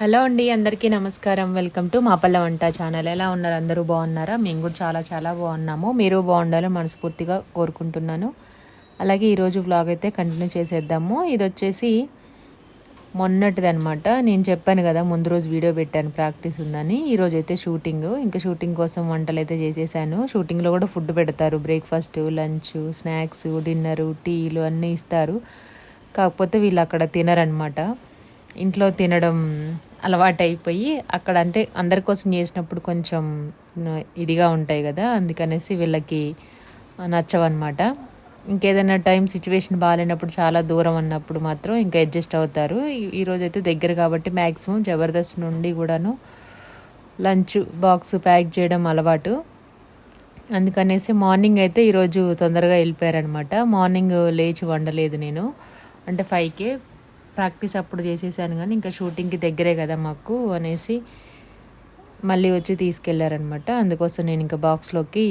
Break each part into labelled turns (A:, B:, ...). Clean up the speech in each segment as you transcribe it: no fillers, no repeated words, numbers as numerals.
A: Hello అండి, అందరికీ నమస్కారం. వెల్కమ్ టు మా పల్లె వంట ఛానల్. ఎలా ఉన్నారు? అందరూ బాగున్నారా? మేము కూడా చాలా చాలా బాగున్నాము. మీరు బాగుండాలని మనస్ఫూర్తిగా కోరుకుంటున్నాను. అలాగే ఈరోజు వ్లాగ్ అయితే కంటిన్యూ చేసేద్దాము. ఇది వచ్చేసి మొన్నటిది అనమాట. నేను చెప్పాను కదా, ముందు రోజు వీడియో పెట్టాను ప్రాక్టీస్ ఉందని. ఈరోజు అయితే షూటింగ్. ఇంకా షూటింగ్ కోసం వంటలు అయితే చేసేసాను. షూటింగ్లో కూడా ఫుడ్ పెడతారు. బ్రేక్ఫాస్ట్, లంచ్, స్నాక్స్, డిన్నరు, టీలు అన్నీ ఇస్తారు. కాకపోతే వీళ్ళు అక్కడ తినరనమాట. ఇంట్లో తినడం అలవాటు అయిపోయి అక్కడ అంటే అందరి కోసం చేసినప్పుడు కొంచెం ఇదిగా ఉంటాయి కదా, అందుకనేసి వీళ్ళకి నచ్చవన్నమాట. ఇంకేదైనా టైం సిచ్యువేషన్ బాగాలేనప్పుడు, చాలా దూరం అన్నప్పుడు మాత్రం ఇంకా అడ్జస్ట్ అవుతారు. ఈరోజు అయితే దగ్గర కాబట్టి మ్యాక్సిమం జబర్దస్త్ నుండి కూడాను లంచ్ బాక్స్ ప్యాక్ చేయడం అలవాటు. అందుకనేసి మార్నింగ్ అయితే ఈరోజు తొందరగా వెళ్ళిపోయారనమాట. మార్నింగ్ లేచి వండలేదు నేను, అంటే 5కే ప్రాక్టీస్ అప్పుడు చేసేసాను. కానీ ఇంకా షూటింగ్కి దగ్గరే కదా మాకు అనేసి మళ్ళీ వచ్చి తీసుకెళ్లారనమాట. అందుకోసం నేను ఇంకా బాక్స్లోకి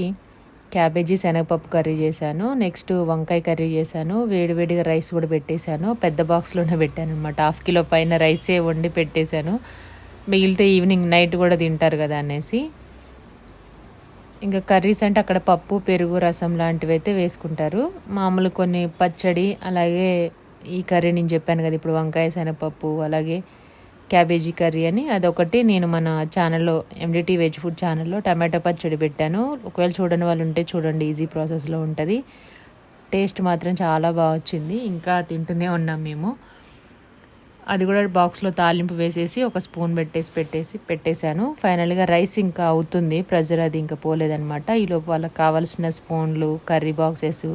A: క్యాబేజీ శనగపప్పు కర్రీ చేశాను. నెక్స్ట్ వంకాయ కర్రీ చేశాను. వేడివేడిగా రైస్ కూడా పెట్టేశాను. పెద్ద బాక్స్లోనే పెట్టాను అనమాట. 1/2 కిలో పైన రైసే వండి పెట్టేశాను. మిగిలితే ఈవినింగ్ నైట్ కూడా తింటారు కదా అనేసి. ఇంకా కర్రీస్ అంటే అక్కడ పప్పు, పెరుగు, రసం లాంటివి అయితే వేసుకుంటారు. మామూలు కొన్ని పచ్చడి, అలాగే ఈ కర్రీ నేను చెప్పాను కదా ఇప్పుడు, వంకాయ శనగపప్పు, అలాగే క్యాబేజీ కర్రీ అని, అదొకటి నేను మన ఛానల్లో ఎండిటీ వెజ్ ఫుడ్ ఛానల్లో టమాటో పచ్చడి పెట్టాను. ఒకవేళ చూడని వాళ్ళు ఉంటే చూడండి, ఈజీ ప్రాసెస్లో ఉంటుంది. టేస్ట్ మాత్రం చాలా బాగా వచ్చింది. ఇంకా తింటూనే ఉన్నాం మేము. అది కూడా బాక్స్లో తాలింపు వేసేసి ఒక స్పూన్ పెట్టేశాను. ఫైనల్గా రైస్ ఇంకా అవుతుంది, ప్రెజర్ అది ఇంకా పోలేదనమాట. ఈలోపు వాళ్ళకి కావాల్సిన స్పూన్లు, curry boxes,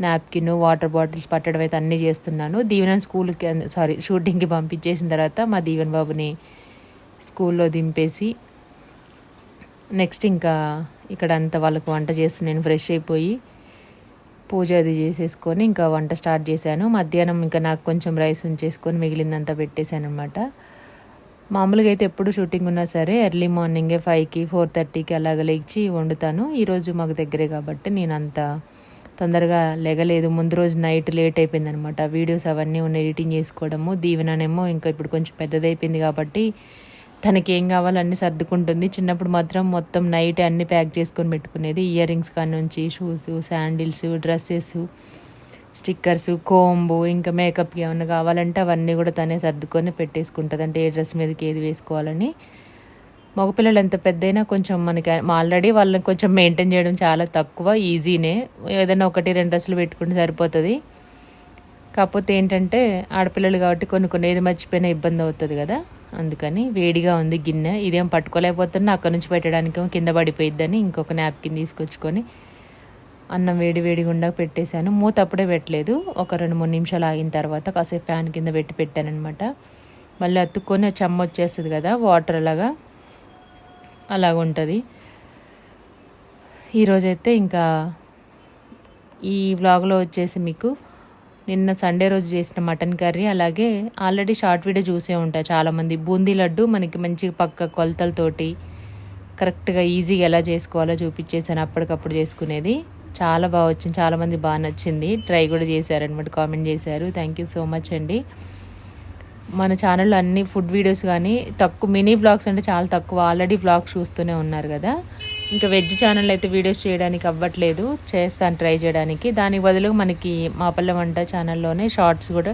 A: napkin, water bottles పట్టడం అయితే అన్నీ చేస్తున్నాను. దీవెన షూటింగ్కి పంపించేసిన తర్వాత మా దీవెన్ బాబుని స్కూల్లో దింపేసి నెక్స్ట్ ఇంకా ఇక్కడ అంతా వాళ్ళకు వంట చేస్తున్నాను. ఫ్రెష్ అయిపోయి పూజ అది చేసేసుకొని ఇంకా వంట స్టార్ట్ చేశాను. మధ్యాహ్నం ఇంకా నాకు కొంచెం రైస్ ఉంచేసుకొని మిగిలిందంతా పెట్టేశాను అనమాట. మామూలుగా అయితే ఎప్పుడు షూటింగ్ ఉన్నా సరే ఎర్లీ మార్నింగే 5కి 4:30కి అలాగ లేచి వండుతాను. ఈరోజు మాకు దగ్గరే కాబట్టి నేను అంత తొందరగా లేగలేదు. ముందు రోజు నైట్ లేట్ అయిపోయింది అనమాట. వీడియోస్ అవన్నీ ఉన్న ఎడిటింగ్ చేసుకోవడము. దీవెననేమో ఇంకా ఇప్పుడు కొంచెం పెద్దదైపోయింది కాబట్టి తనకి ఏం కావాలో అన్నీ సర్దుకుంటుంది. చిన్నప్పుడు మాత్రం మొత్తం నైట్ అన్నీ ప్యాక్ చేసుకొని పెట్టుకునేది. ఇయర్ రింగ్స్ కాడ నుంచి షూస్, శాండిల్స్, డ్రెస్సెస్, స్టిక్కర్స్, కోంబు, ఇంకా మేకప్కి ఏమన్నా కావాలంటే అవన్నీ కూడా తనే సర్దుకొని పెట్టేసుకుంటుంది. అంటే ఏ డ్రెస్ మీదకి ఏది వేసుకోవాలని. మగపిల్లలు ఎంత పెద్దయినా కొంచెం మనకి ఆల్రెడీ వాళ్ళని కొంచెం మెయింటైన్ చేయడం చాలా తక్కువ, ఈజీనే. ఏదైనా 1-2 డ్రెస్సులు పెట్టుకుంటే సరిపోతుంది. కాకపోతే ఏంటంటే ఆడపిల్లలు కాబట్టి కొన్ని ఏది మర్చిపోయినా ఇబ్బంది అవుతుంది కదా, అందుకని. వేడిగా ఉంది గిన్నె, ఇదేం పట్టుకోలేకపోతున్నా, అక్కడ నుంచి పెట్టడానికేమో కింద పడిపోయిద్దని ఇంకొక నాప్కిన్ తీసుకొచ్చుకొని అన్నం వేడిగా ఉండగా పెట్టేశాను. మూత అప్పుడే పెట్టలేదు, ఒక 2-3 నిమిషాలు ఆగిన తర్వాత కాసేపు ఫ్యాన్ కింద పెట్టానమాట. మళ్ళీ అతుక్కొని చెమ్మ వచ్చేస్తుంది కదా, వాటర్ అలాగ ఉంటుంది. ఈరోజైతే ఇంకా ఈ వ్లాగ్లో వచ్చేసి మీకు నిన్న సండే రోజు చేసిన మటన్ కర్రీ, అలాగే ఆల్రెడీ షార్ట్ వీడియో చూసే ఉంటాయి చాలామంది. బూందీ లడ్డు మనకి మంచి పక్క కొలతలతోటి కరెక్ట్గా ఈజీగా ఎలా చేసుకోవాలో చూపించేసాను. అప్పటికప్పుడు చేసుకునేది చాలా బాగా వచ్చింది. చాలామంది బాగా నచ్చింది, ట్రై కూడా చేశారనమాట, కామెంట్ చేశారు. థ్యాంక్ యూ సో మచ్ అండి. మన ఛానల్లో అన్ని ఫుడ్ వీడియోస్ కానీ తక్కువ, మినీ వ్లాగ్స్ అంటే చాలా తక్కువ. ఆల్రెడీ వ్లాగ్స్ చూస్తూనే ఉన్నారు కదా. ఇంకా వెజ్ ఛానల్ అయితే వీడియోస్ చేయడానికి అవ్వట్లేదు, చేస్తాను ట్రై చేయడానికి. దానికి బదులు మనకి మా పల్లె వంట ఛానల్లోనే షార్ట్స్ కూడా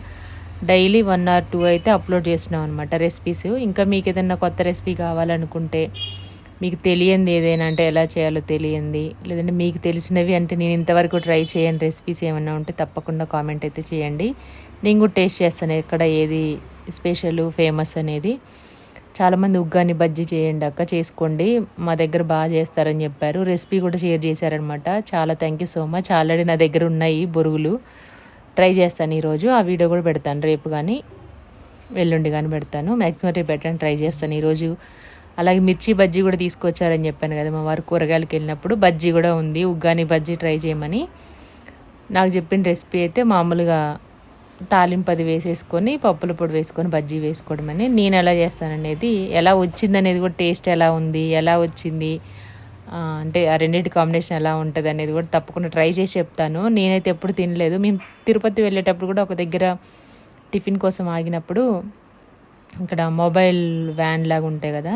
A: డైలీ 1 or 2 అయితే అప్లోడ్ చేస్తున్నాం అనమాట, రెసిపీస్. ఇంకా మీకు ఏదైనా కొత్త రెసిపీ కావాలనుకుంటే, మీకు తెలియంది ఏదైనా అంటే ఎలా చేయాలో తెలియంది, లేదంటే మీకు తెలిసినవి అంటే నేను ఇంతవరకు ట్రై చేయని రెసిపీస్ ఏమైనా ఉంటే తప్పకుండా కామెంట్ అయితే చేయండి. నేను కూడా టేస్ట్ చేస్తాను ఎక్కడ ఏది స్పెషల్ ఫేమస్ అనేది. చాలామంది ఉగ్గాని బజ్జీ చేయండి అక్క, చేసుకోండి, మా దగ్గర బాగా చేస్తారని చెప్పారు. రెసిపీ కూడా షేర్ చేశారనమాట. చాలా thank you so much. Already నా దగ్గర ఉన్నాయి బొరుగులు, ట్రై చేస్తాను ఈరోజు. ఆ వీడియో కూడా పెడతాను, రేపు కానీ ఎల్లుండి కానీ పెడతాను. మ్యాక్సిమం రేపు పెట్టడానికి ట్రై చేస్తాను ఈరోజు. అలాగే మిర్చి బజ్జీ కూడా తీసుకొచ్చారని చెప్పాను కదా, మా వారు కూరగాయలకు వెళ్ళినప్పుడు. బజ్జీ కూడా ఉంది, ఉగ్గాని బజ్జీ ట్రై చేయమని. నాకు చెప్పిన రెసిపీ అయితే మామూలుగా తాలింపు అది వేసేసుకొని పప్పుల పొడి వేసుకొని బజ్జీ వేసుకోవడం అని. నేను ఎలా చేస్తాననేది, ఎలా వచ్చిందనేది కూడా, టేస్ట్ ఎలా ఉంది, ఎలా వచ్చింది అంటే ఆ రెండింటి కాంబినేషన్ ఎలా ఉంటుంది అనేది కూడా తప్పకుండా ట్రై చేసి చెప్తాను. నేనైతే ఎప్పుడు తినలేదు. మేము తిరుపతి వెళ్ళేటప్పుడు కూడా ఒక దగ్గర టిఫిన్ కోసం ఆగినప్పుడు ఇక్కడ మొబైల్ వ్యాన్ లాగా ఉంటాయి కదా,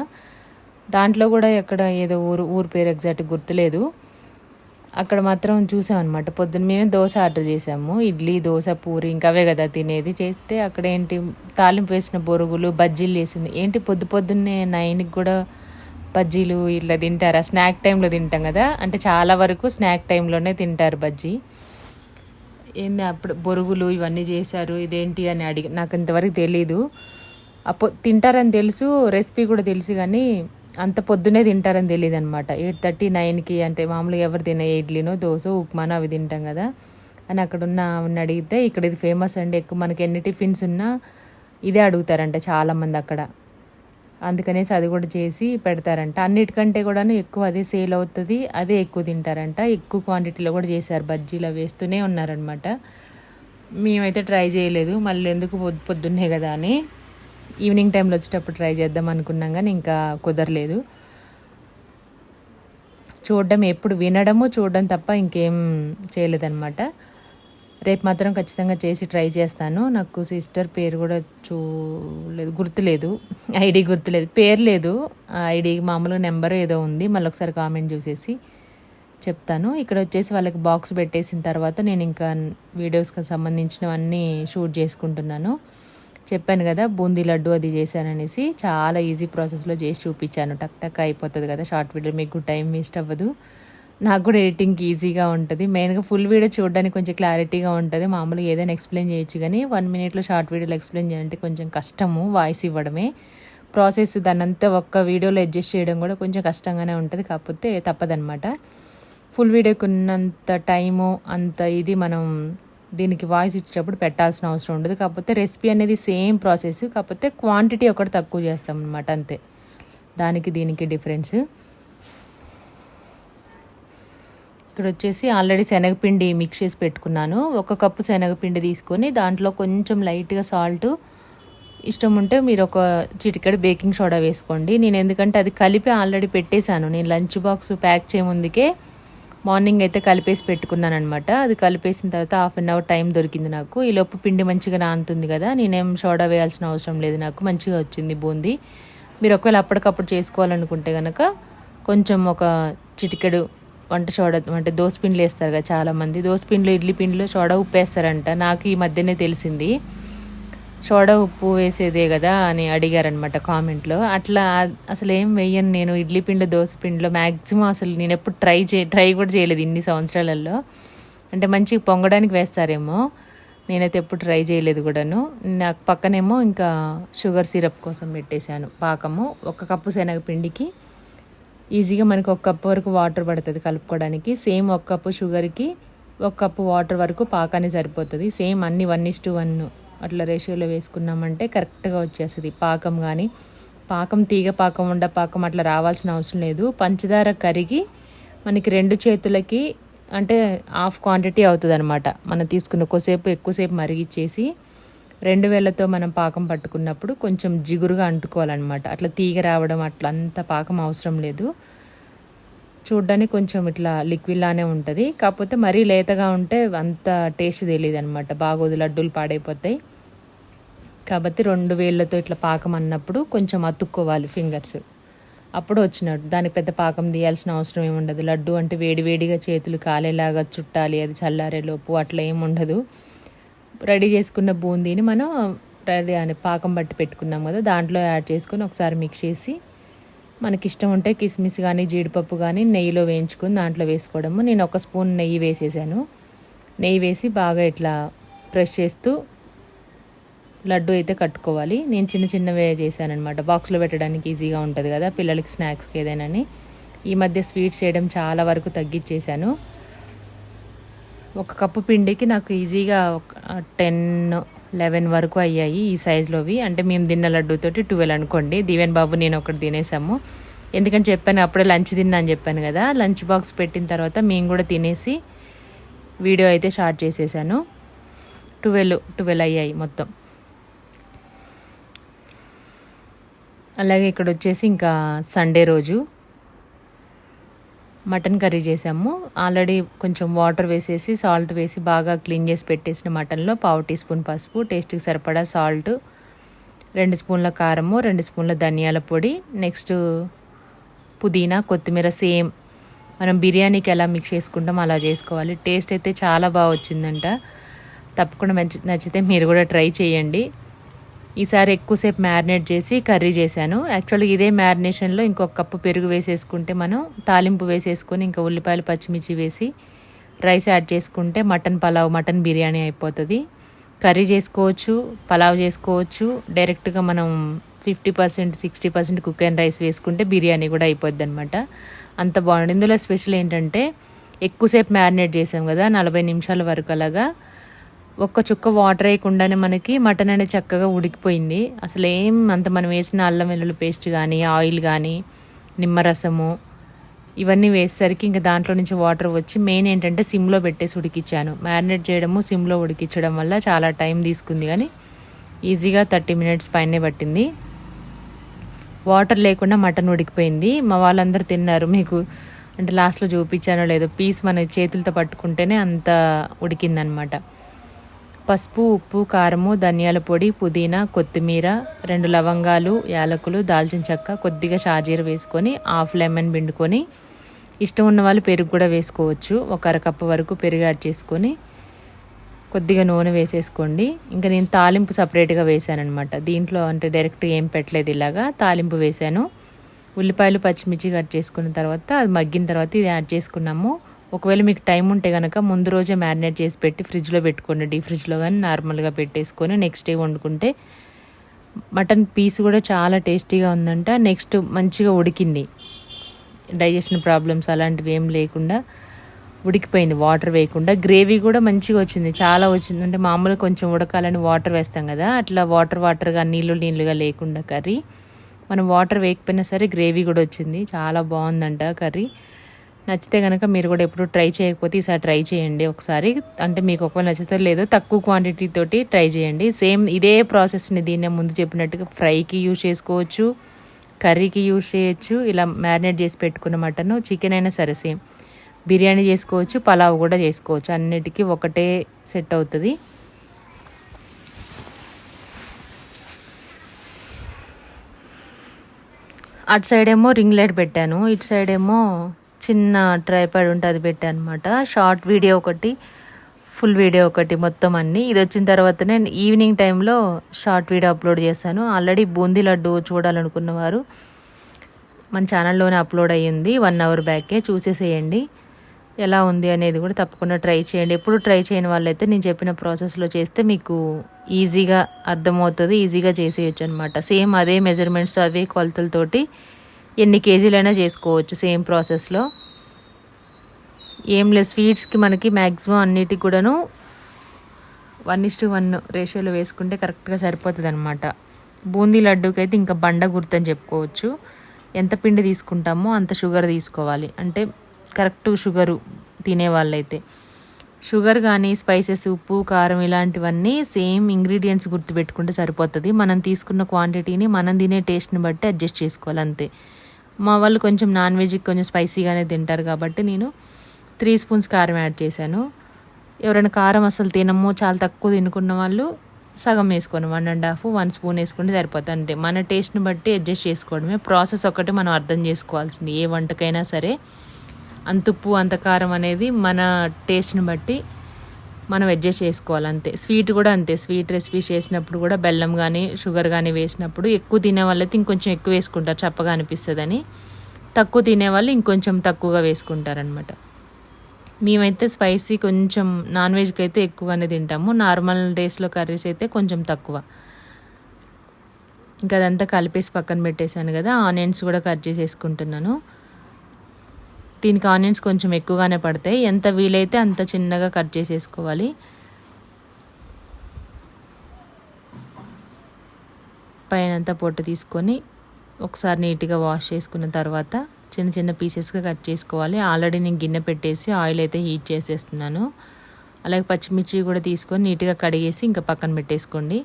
A: దాంట్లో కూడా ఎక్కడ ఏదో ఊరు పేరు ఎగ్జాక్ట్ గుర్తులేదు. అక్కడ మాత్రం చూసామన్నమాట. పొద్దున్న మేము దోశ ఆర్డర్ చేసాము, ఇడ్లీ దోశ పూరి ఇంకా అవే కదా తినేది. చేస్తే అక్కడ ఏంటి తాలింపు వేసిన బొరుగులు బజ్జీలు వేసింది. ఏంటి పొద్దున్నే 9కి కూడా బజ్జీలు ఇట్లా తింటారా? స్నాక్ టైంలో తింటాం కదా, అంటే చాలా వరకు స్నాక్ టైంలోనే తింటారు బజ్జీ. ఏంది అప్పుడు బొరుగులు ఇవన్నీ చేశారు, ఇదేంటి అని అడిగి, నాకు ఇంతవరకు తెలీదు. తింటారని తెలుసు, రెసిపీ కూడా తెలుసు, కానీ అంత పొద్దునే తింటారని తెలియదు అనమాట. 8:30 9కి అంటే మామూలుగా ఎవరు తినే ఇడ్లీనో దోశ ఉప్మానో అవి తింటాం కదా అని అక్కడ ఉన్న అడిగితే, ఇక్కడ ఇది ఫేమస్ అండి, ఎక్కువ మనకి ఎన్ని టిఫిన్స్ ఉన్నా ఇదే అడుగుతారంట చాలామంది అక్కడ. అందుకనేసి అది కూడా చేసి పెడతారంట. అన్నిటికంటే కూడా ఎక్కువ అదే సేల్ అవుతుంది, అదే ఎక్కువ తింటారంట. ఎక్కువ క్వాంటిటీలో కూడా చేశారు, బజ్జీలు వేస్తూనే ఉన్నారనమాట. మేమైతే ట్రై చేయలేదు, మళ్ళీ ఎందుకు పొద్దున్నే కదా అని ఈవినింగ్ టైంలో వచ్చేటప్పుడు ట్రై చేద్దాం అనుకున్నాం, కానీ ఇంకా కుదరలేదు. ఎప్పుడు వినడము చూడడం తప్ప ఇంకేం చేయలేదన్నమాట. రేపు మాత్రం ఖచ్చితంగా చేసి ట్రై చేస్తాను. నాకు సిస్టర్ పేరు కూడా గుర్తులేదు, ఐడి గుర్తులేదు, పేరు లేదు, ఐడి మామూలుగా నెంబర్ ఏదో ఉంది. మళ్ళీ ఒకసారి కామెంట్ చూసేసి చెప్తాను. ఇక్కడ వచ్చేసి వాళ్ళకి బాక్స్ పెట్టేసిన తర్వాత నేను ఇంకా వీడియోస్కి సంబంధించినవన్నీ షూట్ చేసుకుంటున్నాను. చెప్పాను కదా బూందీ లడ్డు అది చేశాననేసి, చాలా ఈజీ ప్రాసెస్లో చేసి చూపించాను. టక్ అయిపోతుంది కదా షార్ట్ వీడియో, మీకు టైం వేస్ట్ అవ్వదు, నాకు కూడా ఎడిటింగ్కి ఈజీగా ఉంటుంది. మెయిన్గా ఫుల్ వీడియో చూడడానికి కొంచెం క్లారిటీగా ఉంటుంది. మామూలుగా ఏదైనా ఎక్స్ప్లెయిన్ చేయొచ్చు, కానీ 1 మినిట్లో షార్ట్ వీడియోలో ఎక్స్ప్లెయిన్ చేయాలంటే కొంచెం కష్టము. వాయిస్ ఇవ్వడమే ప్రాసెస్, దాన్నంతా ఒక్క వీడియోలో అడ్జస్ట్ చేయడం కూడా కొంచెం కష్టంగానే ఉంటుంది. కాకపోతే తప్పదనమాట. ఫుల్ వీడియోకి ఉన్నంత టైము అంత ఇది మనం దీనికి వాయిస్ ఇచ్చేటప్పుడు పెట్టాల్సిన అవసరం ఉండదు. కాకపోతే రెసిపీ అనేది సేమ్ ప్రాసెస్, కాకపోతే క్వాంటిటీ ఒకటి తక్కువ చేస్తాం అనమాట, అంతే. దానికి దీనికి డిఫరెన్స్. ఇక్కడ వచ్చేసి ఆల్రెడీ శనగపిండి మిక్స్ చేసి పెట్టుకున్నాను. 1 కప్పు శనగపిండి తీసుకొని దాంట్లో కొంచెం లైట్గా సాల్ట్, ఇష్టం ఉంటే మీరు ఒక చిటికెడు బేకింగ్ సోడా వేసుకోండి. నేను ఎందుకంటే అది కలిపి ఆల్రెడీ పెట్టేశాను. నేను లంచ్ బాక్స్ ప్యాక్ చేయముందుకే మార్నింగ్ అయితే కలిపేసి పెట్టుకున్నాను అనమాట. అది కలిపేసిన తర్వాత 1/2 అవర్ టైం దొరికింది నాకు. ఈలోపు పిండి మంచిగా నానుతుంది కదా, నేనేం సోడా వేయాల్సిన అవసరం లేదు, నాకు మంచిగా వచ్చింది బూందీ. మీరు ఒకవేళ అప్పటికప్పుడు చేసుకోవాలనుకుంటే కనుక కొంచెం ఒక చిటికెడు వంట సోడా, అంటే దోసపిండిలు వేస్తారు కదా చాలామంది, దోసపిండిలో ఇడ్లీ పిండిలో సోడా ఉప్పు వేస్తారంట. నాకు ఈ మధ్యనే తెలిసింది సోడా ఉప్పు వేసేదే కదా అని అడిగారనమాట కామెంట్లో. అట్లా అసలు ఏం వేయను నేను ఇడ్లీ పిండి దోశ పిండిలో మ్యాక్సిమం. అసలు నేను ఎప్పుడు ట్రై కూడా చేయలేదు ఇన్ని సంవత్సరాలలో. అంటే మంచిగా పొంగడానికి వేస్తారేమో, నేనైతే ఎప్పుడు ట్రై చేయలేదు కూడాను. నాకు పక్కనేమో ఇంకా షుగర్ సిరప్ కోసం పెట్టేశాను పాకము. 1 కప్పు శనగపిండికి ఈజీగా మనకి 1 కప్పు వరకు వాటర్ పడుతుంది కలుపుకోవడానికి. సేమ్ 1 కప్పు షుగర్కి 1 కప్పు వాటర్ వరకు పాకాన్ని సరిపోతుంది. సేమ్ అన్ని 1:1 అట్లా రేషియోలో వేసుకున్నామంటే కరెక్ట్గా వచ్చేస్తుంది పాకం. కానీ పాకం తీగ పాకం ఉండ పాకం అట్లా రావాల్సిన అవసరం లేదు. పంచదార కరిగి మనకి 2 చేతులకి అంటే హాఫ్ క్వాంటిటీ అవుతుంది అనమాట. మనం తీసుకున్న ఎక్కువసేపు మరిగిచ్చేసి 2 వేళ్ళతో మనం పాకం పట్టుకున్నప్పుడు కొంచెం జిగురుగా అంటుకోవాలన్నమాట. అట్లా తీగ రావడం అట్లా అంత పాకం అవసరం లేదు. చూడ్డానికి కొంచెం ఇట్లా లిక్విడ్లానే ఉంటుంది, కాకపోతే మరీ లేతగా ఉంటే అంత టేస్ట్ తెలియదు అనమాట, బాగోదు, లడ్డూలు పాడైపోతాయి. కాబట్టి 2 వేళ్ళతో ఇట్లా పాకం అన్నప్పుడు కొంచెం అతుక్కోవాలి ఫింగర్స్, అప్పుడు వచ్చినట్టు. దానికి పెద్ద పాకం తీయాల్సిన అవసరం ఏమి ఉండదు. లడ్డు అంటే వేడివేడిగా చేతులు కాలేలాగా చుట్టాలి, అది చల్లారేలోపు అట్లా ఏమి ఉండదు. రెడీ చేసుకున్న బూందీని మనం రెడీ అని పాకం బట్టి పెట్టుకున్నాం కదా, దాంట్లో యాడ్ చేసుకొని ఒకసారి మిక్స్ చేసి మనకి ఇష్టం ఉంటే కిస్మిస్ కానీ జీడిపప్పు కానీ నెయ్యిలో వేయించుకొని దాంట్లో వేసుకోవడము. నేను 1 స్పూన్ నెయ్యి వేసేసాను. నెయ్యి వేసి బాగా ఇట్లా ప్రెస్ చేస్తూ లడ్డు అయితే కట్టుకోవాలి. నేను చిన్నవే చేశాను అనమాట, బాక్స్లో పెట్టడానికి ఈజీగా ఉంటుంది కదా పిల్లలకి స్నాక్స్కి ఏదైనాని. ఈ మధ్య స్వీట్స్ చేయడం చాలా వరకు తగ్గించేశాను. 1 కప్పు పిండికి నాకు ఈజీగా 10-11 వరకు అయ్యాయి ఈ సైజులోవి. అంటే మేము తిన్న లడ్డూతోటి 12 అనుకోండి. దీవెన్ బాబు నేను ఒకటి తినేసాము. ఎందుకని చెప్పాను, అప్పుడే లంచ్ తిన్నా అని చెప్పాను కదా, లంచ్ బాక్స్ పెట్టిన తర్వాత మేము కూడా తినేసి వీడియో అయితే స్టార్ట్ చేసేసాను. 12 అయ్యాయి మొత్తం. అలాగే ఇక్కడ వచ్చేసి ఇంకా సండే రోజు మటన్ కర్రీ చేసాము. ఆల్రెడీ కొంచెం వాటర్ వేసేసి సాల్ట్ వేసి బాగా క్లీన్ చేసి పెట్టేసిన మటన్లో 1/2 టీ స్పూన్ పసుపు, టేస్ట్కి సరిపడా సాల్ట్, 2 స్పూన్ల కారము, 2 స్పూన్ల ధనియాల పొడి, నెక్స్ట్ పుదీనా, కొత్తిమీర సేమ్ మనం బిర్యానీకి ఎలా మిక్స్ చేసుకుంటామో అలా చేసుకోవాలి. టేస్ట్ అయితే చాలా బాగా వచ్చిందంట. తప్పకుండా నచ్చితే మీరు కూడా ట్రై చేయండి. ఈసారి ఎక్కువసేపు మ్యారినేట్ చేసి కర్రీ చేశాను. యాక్చువల్గా ఇదే మ్యారినేషన్లో ఇంకొక కప్పు పెరుగు వేసేసుకుంటే మనం తాలింపు వేసేసుకొని ఇంకా ఉల్లిపాయలు పచ్చిమిర్చి వేసి రైస్ యాడ్ చేసుకుంటే మటన్ పలావ్, మటన్ బిర్యానీ అయిపోతుంది. కర్రీ చేసుకోవచ్చు, పలావ్ చేసుకోవచ్చు. డైరెక్ట్గా మనం 50% 60% కుక్ అండ్ రైస్ వేసుకుంటే బిర్యానీ కూడా అయిపోద్ది అనమాట. అంత బాగుంది. ఇందులో స్పెషల్ ఏంటంటే ఎక్కువసేపు మ్యారినేట్ చేసాం కదా, 40 నిమిషాల వరకు. అలాగా ఒక్క చుక్క వాటర్ వేయకుండానే మనకి మటన్ అనేది చక్కగా ఉడికిపోయింది. అసలు ఏం అంత మనం వేసిన అల్లం వెల్లుల్లి పేస్ట్ కానీ, ఆయిల్ కానీ, నిమ్మరసము ఇవన్నీ వేసేసరికి ఇంకా దాంట్లో నుంచి వాటర్ వచ్చి మెయిన్ ఏంటంటే సిమ్లో పెట్టేసి ఉడికిచ్చాను. మ్యారినేట్ చేయడము సిమ్లో ఉడికించడం వల్ల చాలా టైం తీసుకుంది, కానీ ఈజీగా 30 మినిట్స్ పైనే పట్టింది. వాటర్ లేకుండా మటన్ ఉడికిపోయింది. మా వాళ్ళందరూ తిన్నారు. మీకు అంటే లాస్ట్లో చూపించానో లేదో, పీస్ మన చేతులతో పట్టుకుంటేనే అంత ఉడికిందనమాట. పసుపు, ఉప్పు, కారము, ధనియాల పొడి, పుదీనా, కొత్తిమీర, 2 లవంగాలు, యాలకులు, దాల్చిన చెక్క, కొద్దిగా షాజీర వేసుకొని హాఫ్ లెమన్ పిండుకొని, ఇష్టం ఉన్న వాళ్ళు పెరుగు కూడా వేసుకోవచ్చు. ఒక అరకప్పు వరకు పెరుగు యాడ్ చేసుకొని కొద్దిగా నూనె వేసేసుకోండి. ఇంకా నేను తాలింపు సపరేట్గా వేసాను అనమాట. దీంట్లో అంటే డైరెక్ట్ ఏం పెట్టలేదు, ఇలాగా తాలింపు వేసాను. ఉల్లిపాయలు పచ్చిమిర్చి కట్ చేసుకున్న తర్వాత అది మగ్గిన తర్వాత ఇది యాడ్ చేసుకున్నాము. ఒకవేళ మీకు టైం ఉంటే కనుక ముందు రోజే మ్యారినేట్ చేసి పెట్టి ఫ్రిడ్జ్లో పెట్టుకోండి. డీప్ ఫ్రిడ్జ్లో కానీ నార్మల్గా పెట్టేసుకొని నెక్స్ట్ డే వండుకుంటే మటన్ పీస్ కూడా చాలా టేస్టీగా ఉందంట. నెక్స్ట్ మంచిగా ఉడికింది, డైజెషన్ ప్రాబ్లమ్స్ అలాంటివి ఏం లేకుండా ఉడికిపోయింది, వాటర్ వేయకుండా. గ్రేవీ కూడా మంచిగా వచ్చింది, చాలా వచ్చింది. అంటే మామూలుగా కొంచెం ఉడకాలని వాటర్ వేస్తాం కదా, అట్లా వాటర్గా నీళ్ళుగా లేకుండా కర్రీ మనం వాటర్ వేయకపోయినా సరే గ్రేవీ కూడా వచ్చింది. చాలా బాగుందంట కర్రీ. నచ్చితే కనుక మీరు కూడా ఎప్పుడు ట్రై చేయకపోతే ఈసారి ట్రై చేయండి ఒకసారి. అంటే మీకు ఒకవేళ నచ్చితే లేదో తక్కువ క్వాంటిటీ తోటి ట్రై చేయండి. సేమ్ ఇదే ప్రాసెస్ని దీన్ని ముందు చెప్పినట్టుగా ఫ్రైకి యూజ్ చేసుకోవచ్చు, కర్రీకి యూజ్ చేయొచ్చు. ఇలా మ్యారినేట్ చేసి పెట్టుకున్న మటన్, చికెన్ అయినా సరే సేమ్ బిర్యానీ చేసుకోవచ్చు, పలావ్ కూడా చేసుకోవచ్చు. అన్నిటికీ ఒకటే సెట్ అవుతుంది. అటు సైడ్ ఏమో రింగ్ లైట్ పెట్టాను, ఇటు సైడ్ ఏమో చిన్న ట్రైపాడ్ ఉంటే అది పెట్టాను అనమాట. షార్ట్ వీడియో ఒకటి, ఫుల్ వీడియో ఒకటి, మొత్తం అన్నీ. ఇది వచ్చిన తర్వాత నేను ఈవినింగ్ టైంలో షార్ట్ వీడియో అప్లోడ్ చేశాను. ఆల్రెడీ బూందీ లడ్డు చూడాలనుకున్నవారు మన ఛానల్లోనే అప్లోడ్ అయ్యింది 1 అవర్ బ్యాకే, చూసేసేయండి. ఎలా ఉంది అనేది కూడా తప్పకుండా ట్రై చేయండి. ఎప్పుడు ట్రై చేయని వాళ్ళైతే నేను చెప్పిన ప్రాసెస్లో చేస్తే మీకు ఈజీగా అర్థమవుతుంది, ఈజీగా చేసేయచ్చు అనమాట. సేమ్ అదే మెజర్మెంట్స్, అదే కొలతలతోటి ఎన్ని కేజీలైనా చేసుకోవచ్చు సేమ్ ప్రాసెస్లో. ఏం లేదు, స్వీట్స్కి మనకి మ్యాక్సిమం అన్నిటికి కూడాను 1:1 రేషియోలో వేసుకుంటే కరెక్ట్గా సరిపోతుంది అనమాట. బూందీ లడ్డూకి అయితే ఇంకా బండ గుర్తని చెప్పుకోవచ్చు. ఎంత పిండి తీసుకుంటామో అంత షుగర్ తీసుకోవాలి, అంటే కరెక్ట్ షుగరు తినేవాళ్ళైతే. షుగర్ కానీ స్పైసెస్, ఉప్పు, కారం ఇలాంటివన్నీ సేమ్ ఇంగ్రీడియంట్స్ గుర్తుపెట్టుకుంటే సరిపోతుంది. మనం తీసుకున్న క్వాంటిటీని మనం తినే టేస్ట్ని బట్టి అడ్జస్ట్ చేసుకోవాలి, అంతే. మా వాళ్ళు కొంచెం నాన్ వెజ్కి కొంచెం స్పైసీగానే తింటారు కాబట్టి నేను 3 స్పూన్స్ కారం యాడ్ చేశాను. ఎవరైనా కారం అసలు తినము, చాలా తక్కువ తినుకున్న వాళ్ళు సగం వేసుకోండి, 1.5 స్పూన్ వేసుకుంటే సరిపోతుంది, అంతే. మన టేస్ట్ని బట్టి అడ్జస్ట్ చేసుకోవడమే. ప్రాసెస్ ఒకటి మనం అర్థం చేసుకోవాల్సింది, ఏ వంటకైనా సరే అంత ఉప్పు అంత కారం అనేది మన టేస్ట్ని బట్టి మనం అడ్జస్ట్ చేసుకోవాలి, అంతే. స్వీట్ కూడా అంతే, స్వీట్ రెసిపీస్ చేసినప్పుడు కూడా బెల్లం కానీ షుగర్ కానీ వేసినప్పుడు ఎక్కువ తినే వాళ్ళైతే ఇంకొంచెం ఎక్కువ వేసుకుంటారు, చప్పగా అనిపిస్తుందని. తక్కువ తినేవాళ్ళు ఇంకొంచెం తక్కువగా వేసుకుంటారనమాట. మేమైతే స్పైసీ కొంచెం నాన్ వెజ్కి అయితే ఎక్కువగానే తింటాము, నార్మల్ డేస్లో కర్రీస్ అయితే కొంచెం తక్కువ. ఇంకా అదంతా కలిపేసి పక్కన పెట్టేశాను కదా, ఆనియన్స్ కూడా కట్ చేసేసుకుంటున్నాను. దీనికి ఆనియన్స్ కొంచెం ఎక్కువగానే పడతాయి, ఎంత వీలైతే అంత చిన్నగా కట్ చేసేసుకోవాలి. పైనంతా పొట్టు తీసుకొని ఒకసారి నీట్గా వాష్ చేసుకున్న తర్వాత చిన్న చిన్న పీసెస్గా కట్ చేసుకోవాలి. ఆల్రెడీ నేను గిన్నె పెట్టేసి ఆయిల్ అయితే హీట్ చేసేస్తున్నాను. అలాగే పచ్చిమిర్చి కూడా తీసుకొని నీట్గా కడిగేసి ఇంకా పక్కన పెట్టేసుకోండి.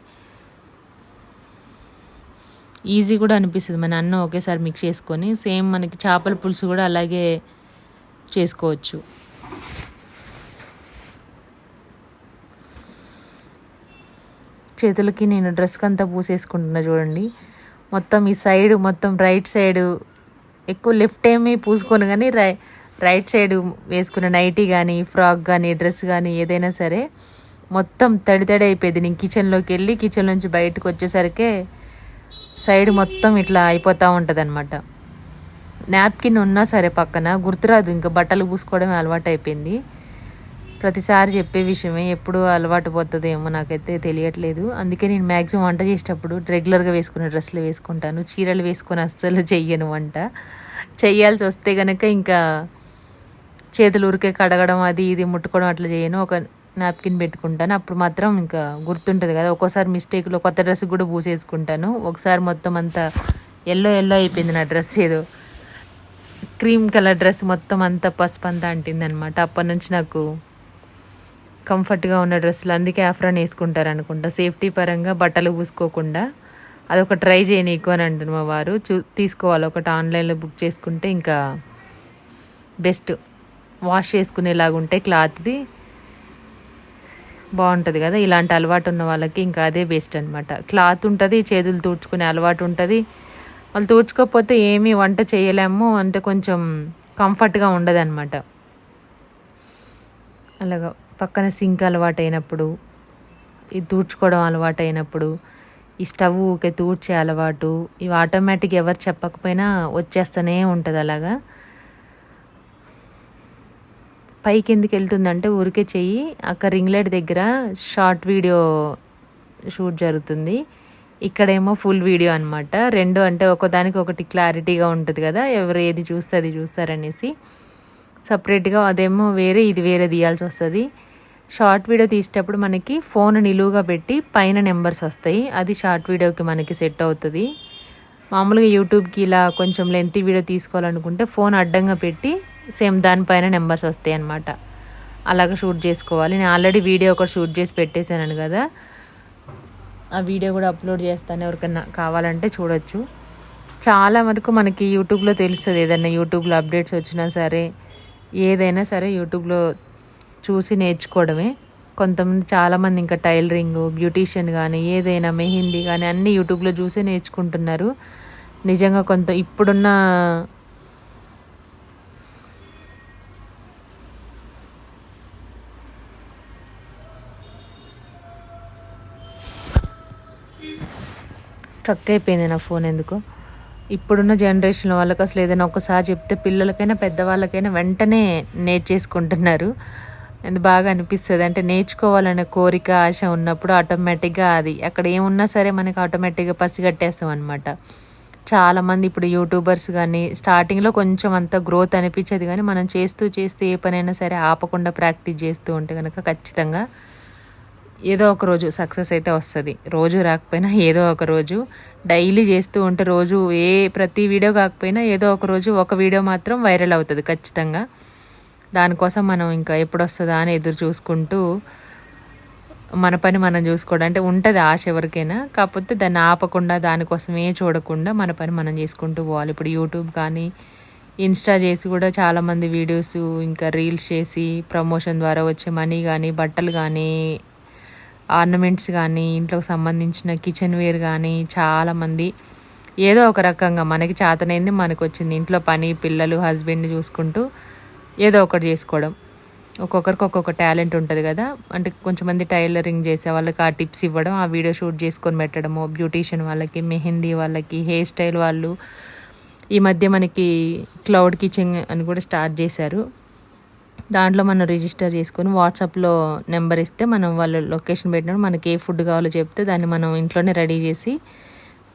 A: ఈజీ కూడా అనిపిస్తుంది, మన అన్నం ఒకేసారి మిక్స్ చేసుకొని. సేమ్ మనకి చేపల పులుసు కూడా అలాగే చేసుకోవచ్చు. చేతులకి నేను డ్రెస్కి అంతా పూసేసుకుంటున్నా చూడండి. మొత్తం ఈ సైడ్ మొత్తం రైట్ సైడ్ ఎక్కువ లెఫ్ట్ ఏమీ పూసుకోను, కానీ రైట్ సైడ్ వేసుకున్న నైటీ కానీ ఫ్రాక్ కానీ డ్రెస్ కానీ ఏదైనా సరే మొత్తం తడి అయిపోయింది. నేను కిచెన్లోకి వెళ్ళి కిచెన్ నుంచి బయటకు వచ్చేసరికి సైడ్ మొత్తం ఇట్లా అయిపోతూ ఉంటుంది అనమాట. నాప్కిన్ ఉన్నా సరే పక్కన గుర్తురాదు, ఇంకా బట్టలు పూసుకోవడమే అలవాటు అయిపోయింది. ప్రతిసారి చెప్పే విషయమే, ఎప్పుడు అలవాటు పోతుందో ఏమో నాకైతే తెలియట్లేదు. అందుకే నేను మ్యాక్సిమం వంట చేసేటప్పుడు రెగ్యులర్గా వేసుకునే డ్రెస్సులు వేసుకుంటాను, చీరలు వేసుకొని అస్సలు చెయ్యను. వంట చెయ్యాల్సి వస్తే కనుక ఇంకా చేతులు ఉరికే కడగడం అది ఇది ముట్టుకోవడం అట్లా చేయను, ఒక నాప్కిన్ పెట్టుకుంటాను. అప్పుడు మాత్రం ఇంకా గుర్తుంటుంది కదా. ఒక్కోసారి మిస్టేక్లో కొత్త డ్రెస్ కూడా పూసేసుకుంటాను. ఒకసారి మొత్తం అంతా ఎల్లో అయిపోయింది నా డ్రెస్, ఏదో క్రీమ్ కలర్ డ్రెస్ మొత్తం అంతా పసుపు అంతా అంటింది అనమాట. అప్పటి నుంచి నాకు కంఫర్ట్గా ఉన్న డ్రెస్సులు అందుకే ఆఫ్రాన్ వేసుకుంటారు అనుకుంటా, సేఫ్టీ పరంగా బట్టలు పూసుకోకుండా. అదొక ట్రై చేయనీకు అని అంటారు మా వారు. తీసుకోవాలి ఒకటి ఆన్లైన్లో బుక్ చేసుకుంటే ఇంకా బెస్ట్, వాష్ చేసుకునేలాగా ఉంటే క్లాత్ది బాగుంటుంది కదా. ఇలాంటి అలవాటు ఉన్న వాళ్ళకి ఇంకా అదే బెస్ట్ అనమాట. క్లాత్ ఉంటుంది, చేతులు తుడుచుకునే అలవాటు ఉంటుంది. వాళ్ళు తుడుచుకోకపోతే ఏమీ వంట చేయలేము, అంటే కొంచెం కంఫర్ట్గా ఉండదు అనమాట. అలాగా పక్కన సింక్ అలవాటు అయినప్పుడు, ఇది తుడుచుకోవడం అలవాటు అయినప్పుడు, ఈ స్టవ్ ఊకే తుడిచే అలవాటు, ఇవి ఆటోమేటిక్ ఎవరు చెప్పకపోయినా వచ్చేస్తూనే ఉంటుంది. అలాగా పైకి ఎందుకు వెళ్తుందంటే ఊరికే చెయ్యి అక్కడ రింగ్ లైట్ దగ్గర షార్ట్ వీడియో షూట్ జరుగుతుంది, ఇక్కడేమో ఫుల్ వీడియో అనమాట. రెండు అంటే ఒకదానికి ఒకటి క్లారిటీగా ఉంటుంది కదా, ఎవరు ఏది చూస్తే అది చూస్తారనేసి సపరేట్గా అదేమో వేరే ఇది వేరే తీయాల్సి వస్తుంది. షార్ట్ వీడియో తీసేటప్పుడు మనకి ఫోన్ నిలువుగా పెట్టి పైన నెంబర్స్ వస్తాయి, అది షార్ట్ వీడియోకి మనకి సెట్ అవుతుంది. మామూలుగా యూట్యూబ్కి ఇలా కొంచెం లెంతీ వీడియో తీసుకోవాలనుకుంటే ఫోన్ అడ్డంగా పెట్టి సేమ్ దానిపైన నెంబర్స్ వస్తాయి అన్నమాట. అలాగ షూట్ చేసుకోవాలి. నేను ఆల్రెడీ వీడియో ఒకటి షూట్ చేసి పెట్టేశాను కదా, ఆ వీడియో కూడా అప్లోడ్ చేస్తాను, ఎవరికైనా కావాలంటే చూడొచ్చు. చాలా వరకు మనకి యూట్యూబ్లో తెలుస్తుంది, ఏదైనా యూట్యూబ్లో అప్డేట్స్ వచ్చినా సరే ఏదైనా సరే యూట్యూబ్లో చూసి నేర్చుకోవడమే. కొంతమంది చాలామంది ఇంకా టైలరింగ్, బ్యూటీషియన్ కానీ ఏదైనా మెహందీ కానీ అన్నీ యూట్యూబ్లో చూసే నేర్చుకుంటున్నారు. నిజంగా ఇప్పుడున్న స్ట్రక్ అయిపోయింది నా ఫోన్ ఎందుకో. ఇప్పుడున్న జనరేషన్ వాళ్ళకి అసలు ఏదైనా ఒకసారి చెప్తే పిల్లలకైనా పెద్దవాళ్ళకైనా వెంటనే నేర్చేసుకుంటున్నారు. అది బాగా అనిపిస్తుంది. అంటే నేర్చుకోవాలనే కోరిక ఆశ ఉన్నప్పుడు ఆటోమేటిక్గా అది అక్కడ ఏమున్నా సరే మనకి ఆటోమేటిక్గా పసిగట్టేస్తాం అనమాట. చాలామంది ఇప్పుడు యూట్యూబర్స్ కానీ స్టార్టింగ్లో కొంచెం అంత గ్రోత్ అనిపించదు, కానీ మనం చేస్తూ ఏ పనైనా సరే ఆపకుండా ప్రాక్టీస్ చేస్తూ ఉంటే కనుక ఖచ్చితంగా ఏదో ఒక రోజు సక్సెస్ అయితే వస్తుంది. రోజు రాకపోయినా ఏదో ఒక రోజు డైలీ చేస్తూ ఉంటే రోజు ప్రతి వీడియో కాకపోయినా ఏదో ఒక రోజు ఒక వీడియో మాత్రం వైరల్ అవుతుంది ఖచ్చితంగా. దానికోసం మనం ఇంకా ఎప్పుడు వస్తుందా అని ఎదురు చూసుకుంటూ మన పని మనం చూసుకోవడం అంటే ఉంటుంది ఆశ ఎవరికైనా. కాకపోతే దాన్ని ఆపకుండా దానికోసమే చూడకుండా మన పని మనం చేసుకుంటూ పోవాలి. ఇప్పుడు యూట్యూబ్ కానీ ఇన్స్టా చేసి కూడా చాలామంది వీడియోస్ ఇంకా రీల్స్ చేసి ప్రమోషన్ ద్వారా వచ్చే మనీ కానీ బట్టలు కానీ ఆర్నమెంట్స్ కానీ ఇంట్లోకి సంబంధించిన కిచెన్ వేర్ కానీ చాలామంది ఏదో ఒక రకంగా మనకి చేతనైంది మనకు వచ్చింది ఇంట్లో పని పిల్లలు హస్బెండ్ని చూసుకుంటూ ఏదో ఒకటి చేసుకోవడం. ఒక్కొక్కరికి ఒక్కొక్క టాలెంట్ ఉంటుంది కదా. అంటే కొంచెంమంది టైలరింగ్ చేసే వాళ్ళకి ఆ టిప్స్ ఇవ్వడం, ఆ వీడియో షూట్ చేసుకొని పెట్టడము, బ్యూటీషియన్ వాళ్ళకి, మెహందీ వాళ్ళకి, హెయిర్ స్టైల్ వాళ్ళు. ఈ మధ్య మనకి క్లౌడ్ కిచెన్ అని కూడా స్టార్ట్ చేశారు. దాంట్లో మనం రిజిస్టర్ చేసుకొని వాట్సాప్లో నెంబర్ ఇస్తే మనం వాళ్ళు లొకేషన్ పెట్టినప్పుడు మనకి ఏ ఫుడ్ కావాలో చెప్తే దాన్ని మనం ఇంట్లోనే రెడీ చేసి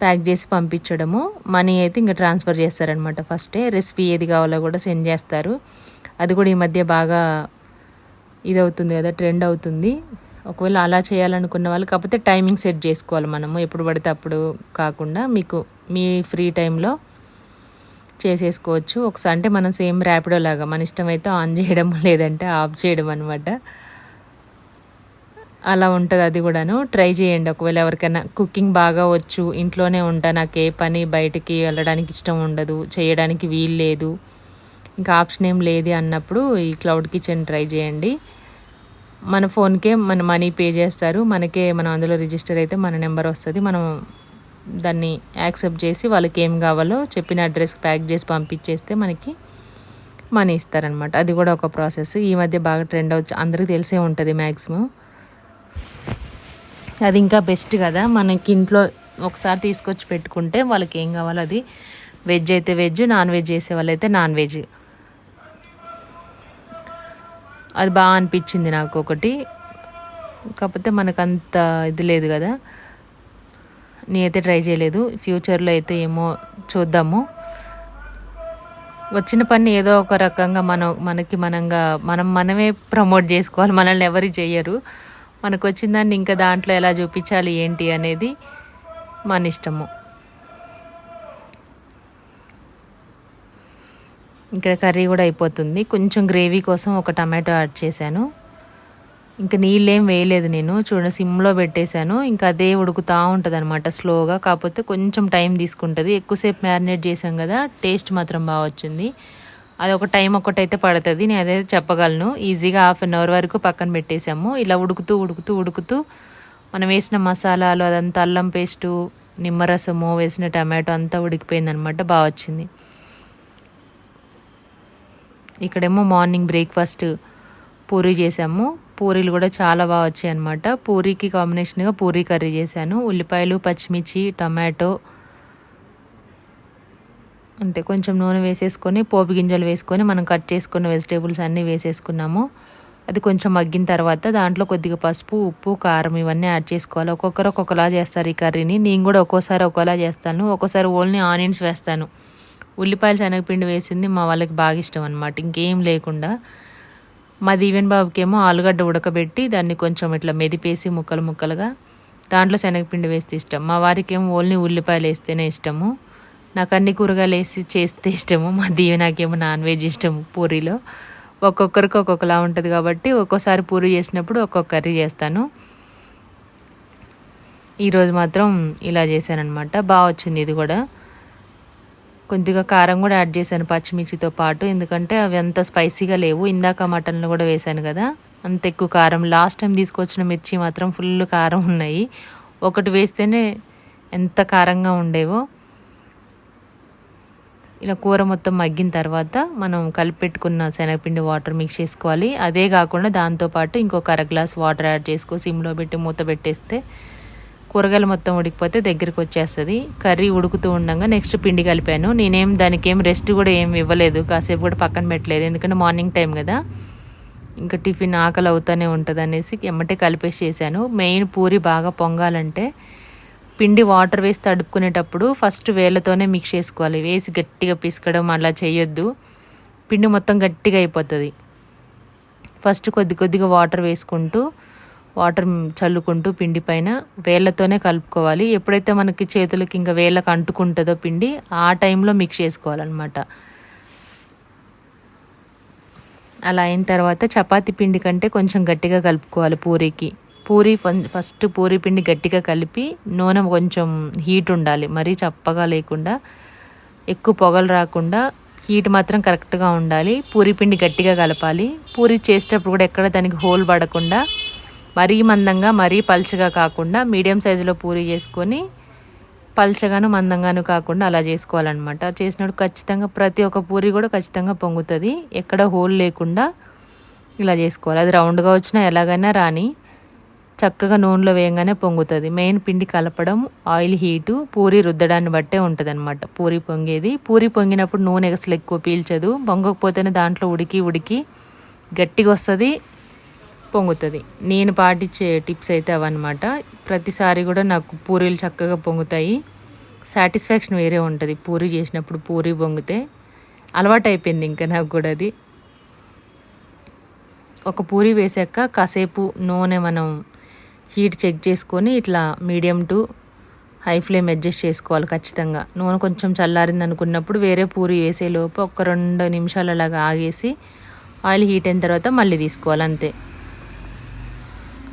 A: ప్యాక్ చేసి పంపించడము. మనీ అయితే ఇంకా ట్రాన్స్ఫర్ చేస్తారనమాట. ఫస్టే రెసిపీ ఏది కావాలో కూడా సెండ్ చేస్తారు. అది కూడా ఈ మధ్య బాగా ఇది అవుతుంది కదా, ట్రెండ్ అవుతుంది. ఒకవేళ అలా చేయాలనుకున్న వాళ్ళు కాకపోతే టైమింగ్ సెట్ చేసుకోవాలి మనము, ఎప్పుడు పడితే అప్పుడు కాకుండా మీకు మీ ఫ్రీ టైంలో చేసేసుకోవచ్చు. ఒకసారి అంటే మనం సేమ్ ర్యాపిడో లాగా మన ఇష్టమైతే ఆన్ చేయడం లేదంటే ఆఫ్ చేయడం అనమాట. అలా ఉంటుంది. అది కూడాను ట్రై చేయండి. ఒకవేళ ఎవరికైనా కుకింగ్ బాగా వచ్చు, ఇంట్లోనే ఉంటా, నాకు ఏ పని బయటికి వెళ్ళడానికి ఇష్టం ఉండదు, చేయడానికి వీలు లేదు, ఇంకా ఆప్షన్ ఏం లేదు అన్నప్పుడు ఈ క్లౌడ్ కిచెన్ ట్రై చేయండి. మన ఫోన్కే మన మనీ పే చేస్తారు, మనం అందులో రిజిస్టర్ అయితే మన నెంబర్ వస్తుంది, మనం వేసిన మసాలాలు అదంతా అల్లం పేస్టు నిమ్మరసము వేసిన టమాటో అంతా ఉడికిపోయింది అనమాట. బాగా వచ్చింది ఇది కూడా. కొంచెం గ్రేవీ కోసం ఒక టమాటో యాడ్ చేశాను. మనం దాన్ని యాక్సెప్ట్ చేసి వాళ్ళకి ఏం కావాలో చెప్పిన అడ్రస్కి ప్యాక్ చేసి పంపించేస్తే మనకి మనీ ఇస్తారనమాట. అది కూడా ఒక ప్రాసెస్. ఈ మధ్య బాగా ట్రెండ్ అవచ్చు, అందరికీ తెలిసే ఉంటుంది మ్యాక్సిమం. అది ఇంకా బెస్ట్ కదా, మనకి ఇంట్లో ఒకసారి తీసుకొచ్చి పెట్టుకుంటే వాళ్ళకి ఏం కావాలో అది, వెజ్ అయితే వెజ్, నాన్ వెజ్ చేసే వాళ్ళైతే నాన్ వెజ్. అది బాగా అనిపించింది నాకు ఒకటి. కాకపోతే మనకు అంత ఇది లేదు కదా, నేనైతే ట్రై చేయలేదు. ఫ్యూచర్లో అయితే ఏమో చూద్దాము. వచ్చిన పని ఏదో ఒక రకంగా మనమే ప్రమోట్ చేసుకోవాలి, మనల్ని ఎవరు చేయరు. మనకు వచ్చిన దాన్ని ఇంకా దాంట్లో ఎలా చూపించాలి ఏంటి అనేది మన ఇష్టము. ఇక్కడ కర్రీ కూడా అయిపోతుంది. కొంచెం గ్రేవీ కోసం ఒక టమాటో యాడ్ చేశాను. ఇంకా నీళ్ళేం వేయలేదు నేను, చూడండి సిమ్లో పెట్టేశాను. ఇంకా అదే ఉడుకుతూ ఉంటుంది అనమాట స్లోగా. కాకపోతే కొంచెం టైం తీసుకుంటుంది, ఎక్కువసేపు మ్యారినేట్ చేసాం కదా. టేస్ట్ మాత్రం బాగా వచ్చింది. అది ఒక టైం ఒకటైతే పడుతుంది, నేను అదే చెప్పగలను. ఈజీగా 1/2 అవర్ వరకు పక్కన పెట్టేసాము. ఇలా ఉడుకుతూ మనం వేసిన మసాలాలు అదంతా అల్లం పేస్టు, నిమ్మరసము వేసిన టమాటో అంతా ఉడికిపోయింది అనమాట. బాగా వచ్చింది. ఇక్కడేమో మార్నింగ్ బ్రేక్ఫాస్ట్ పూరీ చేసాము. పూరీలు కూడా చాలా బాగా వచ్చాయి అనమాట. పూరీకి కాంబినేషన్గా పూరీ కర్రీ చేశాను. ఉల్లిపాయలు, పచ్చిమిర్చి, టమాటో అంతే. కొంచెం నూనె వేసేసుకొని పోపు గింజలు వేసుకొని మనం కట్ చేసుకున్న వెజిటేబుల్స్ అన్నీ వేసేసుకున్నాము. అది కొంచెం మగ్గిన తర్వాత దాంట్లో కొద్దిగా పసుపు, ఉప్పు, కారం ఇవన్నీ యాడ్ చేసుకోవాలి. ఒక్కొక్కరు ఒక్కొక్కలా చేస్తారు ఈ కర్రీని. నేను కూడా ఒక్కోసారి ఒక్కోలా చేస్తాను. ఒక్కోసారి ఓన్లీ ఆనియన్స్ వేస్తాను. ఉల్లిపాయలు, శనగపిండి వేసింది మా వాళ్ళకి బాగా ఇష్టం అనమాట, ఇంకేం లేకుండా. మా దీవెన్ బాబుకేమో ఆలుగడ్డ ఉడకబెట్టి దాన్ని కొంచెం ఇట్లా మెదిపేసి ముక్కలుగా దాంట్లో శనగపిండి వేస్తే ఇష్టం. మా వారికి ఏమో ఓన్లీ ఉల్లిపాయలు వేస్తేనే ఇష్టము. నాకు అన్ని కూరగాయలు వేసి చేస్తే ఇష్టము. మా దీవెనకేమో నాన్ వెజ్ ఇష్టము. పూరీలో ఒక్కొక్కరికి ఒక్కొక్కలా ఉంటుంది కాబట్టి ఒక్కోసారి పూరీ చేసినప్పుడు ఒక్కొక్క కర్రీ చేస్తాను. ఈరోజు మాత్రం ఇలా చేశానమాట. బాగా వచ్చింది ఇది కూడా. కొద్దిగా కారం కూడా యాడ్ చేశాను పచ్చిమిర్చితో పాటు, ఎందుకంటే అవి అంత స్పైసీగా లేవు. ఇందాక మటన్లో కూడా వేశాను కదా, అంత ఎక్కువ కారం. లాస్ట్ టైం తీసుకొచ్చిన మిర్చి మాత్రం ఫుల్ కారం ఉన్నాయి. ఒకటి వేస్తేనే ఎంత కారంగా ఉండేవో. ఇలా కూర మొత్తం మగ్గిన తర్వాత మనం కలిపెట్టుకున్న శనగపిండి వాటర్ మిక్స్ చేసుకోవాలి. అదే కాకుండా దాంతోపాటు ఇంకొక 1/2 గ్లాస్ వాటర్ యాడ్ చేసుకో సిమ్లో పెట్టి మూత పెట్టేస్తే కూరగాయలు మొత్తం ఉడికిపోతే దగ్గరికి వచ్చేస్తుంది. కర్రీ ఉడుకుతూ ఉండగా నెక్స్ట్ పిండి కలిపాను. దానికి ఏం రెస్ట్ కూడా ఏం ఇవ్వలేదు, కాసేపు కూడా పక్కన పెట్టలేదు, ఎందుకంటే మార్నింగ్ టైం కదా, ఇంకా టిఫిన్ ఆకలి అవుతూనే ఉంటుంది అనేసి ఎమ్మటే కలిపేసి చేశాను. మెయిన్ పూరి బాగా పొంగాలంటే పిండి వాటర్ వేసి తడుపుకునేటప్పుడు ఫస్ట్ వేళ్ళతోనే మిక్స్ చేసుకోవాలి. వేసి గట్టిగా పిసకడం అలా చేయొద్దు, పిండి మొత్తం గట్టిగా అయిపోతుంది. ఫస్ట్ కొద్దిగా వాటర్ వేసుకుంటూ వాటర్ చల్లుకుంటూ పిండి పైన వేళ్ళతోనే కలుపుకోవాలి. ఎప్పుడైతే మనకి చేతులకి ఇంకా వేళ్ళకి అంటుకుంటుందో పిండి, ఆ టైంలో మిక్స్ చేసుకోవాలన్నమాట. అలా అయిన తర్వాత చపాతీ పిండి కంటే కొంచెం గట్టిగా కలుపుకోవాలి పూరీకి. ఫస్ట్ పూరీ పిండి గట్టిగా కలిపి నూనె కొంచెం హీట్ ఉండాలి, మరీ చప్పగా లేకుండా, ఎక్కువ పొగలు రాకుండా హీట్ మాత్రం కరెక్ట్గా ఉండాలి. పూరీ పిండి గట్టిగా కలపాలి. పూరీ చేసేటప్పుడు కూడా ఎక్కడ దానికి హోల్ పడకుండా, మరీ మందంగా మరీ పల్చగా కాకుండా మీడియం సైజులో పూరీ చేసుకొని పల్చగాను మందంగాను కాకుండా అలా చేసుకోవాలన్నమాట. చేసినప్పుడు ఖచ్చితంగా ప్రతి ఒక్క పూరీ కూడా ఖచ్చితంగా పొంగుతుంది, ఎక్కడ హోల్ లేకుండా ఇలా చేసుకోవాలి. అది రౌండ్గా వచ్చినా ఎలాగైనా రాని చక్కగా నూనెలో వేయంగానే పొంగుతుంది. మెయిన్ పిండి కలపడం, ఆయిల్ హీటు, పూరి రుద్దడాన్ని బట్టే ఉంటుంది అనమాట పూరి పొంగేది. పూరి పొంగినప్పుడు నూనె అసలు ఎక్కువ పీల్చదు, పొంగకపోతేనే దాంట్లో ఉడికి గట్టిగా వస్తుంది, పొంగుతుంది. నేను పాటించే టిప్స్ అయితే అవన్నమాట. ప్రతిసారి కూడా నాకు పూరీలు చక్కగా పొంగుతాయి, సాటిస్ఫాక్షన్ వేరే ఉంటుంది. పూరి చేసినప్పుడు పూరి పొంగితే అలవాటు అయిపోయింది ఇంకా నాకు కూడా. అది ఒక పూరి వేసాక కాసేపు నూనె మనం హీట్ చెక్ చేసుకొని ఇట్లా medium to high flame adjust చేసుకోవాలి ఖచ్చితంగా. నూనె కొంచెం చల్లారింది అనుకున్నప్పుడు వేరే పూరి వేసేలోపు ఒక 2 నిమిషాలు అలాగా ఆగేసి ఆయిల్ హీట్ అయిన తర్వాత మళ్ళీ తీసుకోవాలి, అంతే.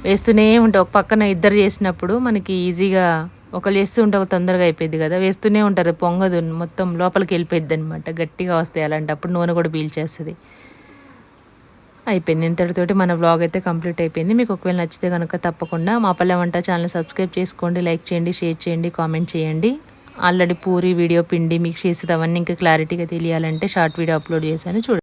A: వేస్తూనే ఉంటాయి. ఒక పక్కన ఇద్దరు చేసినప్పుడు మనకి ఈజీగా, ఒకళ్ళు వేస్తూ ఉంటే ఒక తొందరగా అయిపోయింది కదా, వేస్తూనే ఉంటారు, పొంగదు, మొత్తం లోపలికి వెళ్ళిపోయింది అనమాట, గట్టిగా వస్తాయి. అలాంటప్పుడు నూనె కూడా పీల్చేస్తుంది. అయిపోయింది. ఇంతటితోటి మన వ్లాగ్ అయితే కంప్లీట్ అయిపోయింది. మీకు ఒకవేళ నచ్చితే కనుక తప్పకుండా మా పల్లె వంట ఛానల్ సబ్స్క్రైబ్ చేసుకోండి, లైక్ చేయండి, షేర్ చేయండి, కామెంట్ చేయండి. ఆల్రెడీ పూరి వీడియో పిండి మిక్స్ చేసేది అవన్నీ ఇంకా క్లారిటీగా తెలియాలంటే షార్ట్ వీడియో అప్లోడ్ చేశాను చూడండి.